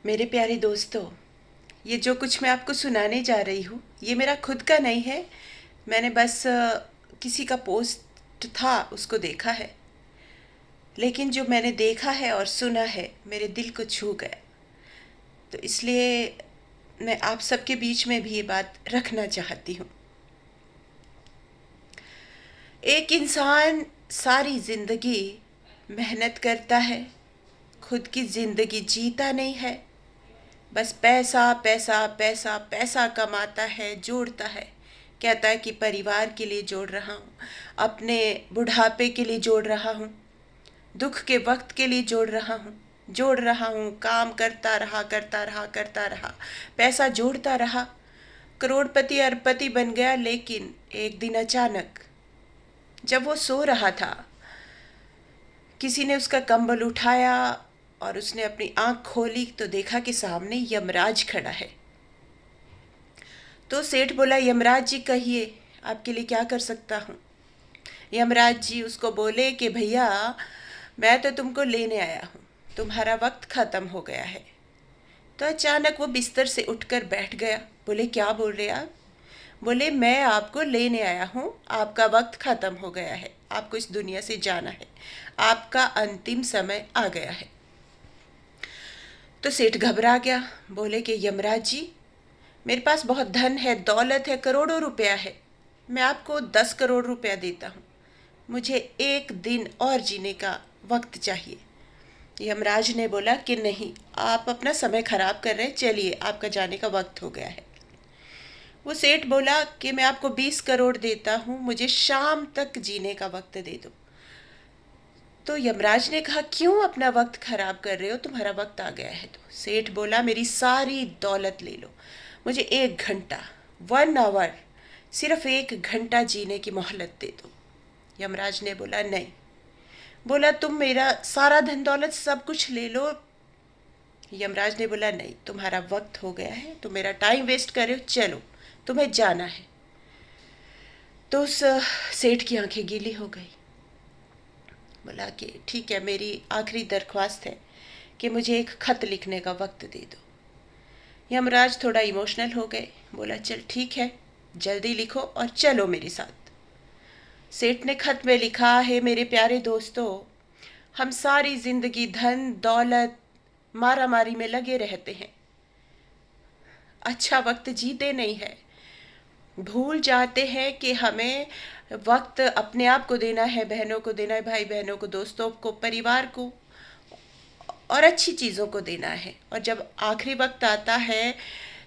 मेरे प्यारे दोस्तों, ये जो कुछ मैं आपको सुनाने जा रही हूँ ये मेरा खुद का नहीं है। मैंने बस किसी का पोस्ट था उसको देखा है। लेकिन जो मैंने देखा है और सुना है मेरे दिल को छू गया। तो इसलिए मैं आप सबके बीच में भी ये बात रखना चाहती हूँ। एक इंसान सारी ज़िंदगी मेहनत करता है, खुद की ज़िंदगी जीता नहीं है, बस पैसा पैसा पैसा पैसा कमाता है, जोड़ता है। कहता है कि परिवार के लिए जोड़ रहा हूँ, अपने बुढ़ापे के लिए जोड़ रहा हूँ, दुख के वक्त के लिए जोड़ रहा हूँ। काम करता रहा करता रहा करता रहा, पैसा जोड़ता रहा, करोड़पति अरबपति बन गया। लेकिन एक दिन अचानक जब वो सो रहा था, किसी ने उसका कंबल उठाया और उसने अपनी आंख खोली तो देखा कि सामने यमराज खड़ा है। तो सेठ बोला, यमराज जी कहिए आपके लिए क्या कर सकता हूँ। यमराज जी उसको बोले कि भैया, मैं तो तुमको लेने आया हूँ, तुम्हारा वक्त ख़त्म हो गया है। तो अचानक वो बिस्तर से उठकर बैठ गया। बोले, क्या बोल रहे आप। बोले, मैं आपको लेने आया हूँ, आपका वक्त ख़त्म हो गया है, आपको इस दुनिया से जाना है, आपका अंतिम समय आ गया है। तो सेठ घबरा गया। बोले कि यमराज जी, मेरे पास बहुत धन है, दौलत है, करोड़ों रुपया है, मैं आपको 10 करोड़ रुपया देता हूँ, मुझे एक दिन और जीने का वक्त चाहिए। यमराज ने बोला कि नहीं, आप अपना समय खराब कर रहे हैं, चलिए आपका जाने का वक्त हो गया है। वो सेठ बोला कि मैं आपको 20 करोड़ देता हूँ, मुझे शाम तक जीने का वक्त दे दो। तो यमराज ने कहा, क्यों अपना वक्त खराब कर रहे हो, तुम्हारा वक्त आ गया है। तो सेठ बोला, मेरी सारी दौलत ले लो, मुझे 1 घंटा, 1 आवर, सिर्फ 1 घंटा जीने की मोहलत दे दो। यमराज ने बोला, नहीं। बोला, तुम मेरा सारा धन दौलत सब कुछ ले लो। यमराज ने बोला, नहीं, तुम्हारा वक्त हो गया है, तुम मेरा टाइम वेस्ट कर रहे हो, चलो तुम्हें जाना है। तो उस सेठ की आंखें गीली हो गई। बोला कि ठीक है, मेरी आखिरी दरख्वास्त है कि मुझे एक खत लिखने का वक्त दे दो। यमराज थोड़ा इमोशनल हो गए। बोला, चल ठीक है, जल्दी लिखो और चलो मेरे साथ। सेठ ने खत में लिखा है, मेरे प्यारे दोस्तों, हम सारी जिंदगी धन दौलत मारा मारी में लगे रहते हैं, अच्छा वक्त जीते नहीं है, भूल जाते हैं कि हमें वक्त अपने आप को देना है, बहनों को देना है, भाई बहनों को, दोस्तों को, परिवार को और अच्छी चीज़ों को देना है। और जब आखिरी वक्त आता है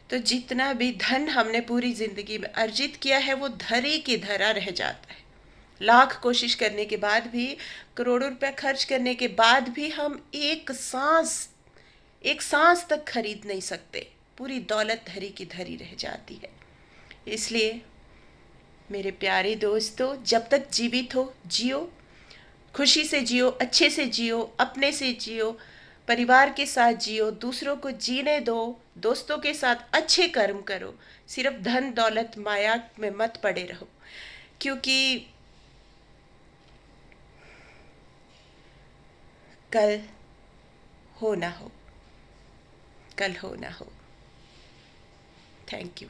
तो जितना भी धन हमने पूरी ज़िंदगी में अर्जित किया है वो धरी की धरा रह जाता है। लाख कोशिश करने के बाद भी, करोड़ों रुपया खर्च करने के बाद भी हम एक सांस तक खरीद नहीं सकते, पूरी दौलत धरी की धरी रह जाती है। इसलिए मेरे प्यारे दोस्तों, जब तक जीवित हो जियो, खुशी से जियो, अच्छे से जियो, अपने से जियो, परिवार के साथ जियो, दूसरों को जीने दो, दोस्तों के साथ अच्छे कर्म करो, सिर्फ धन दौलत माया में मत पड़े रहो। क्योंकि कल हो ना हो, कल हो ना हो। Thank you.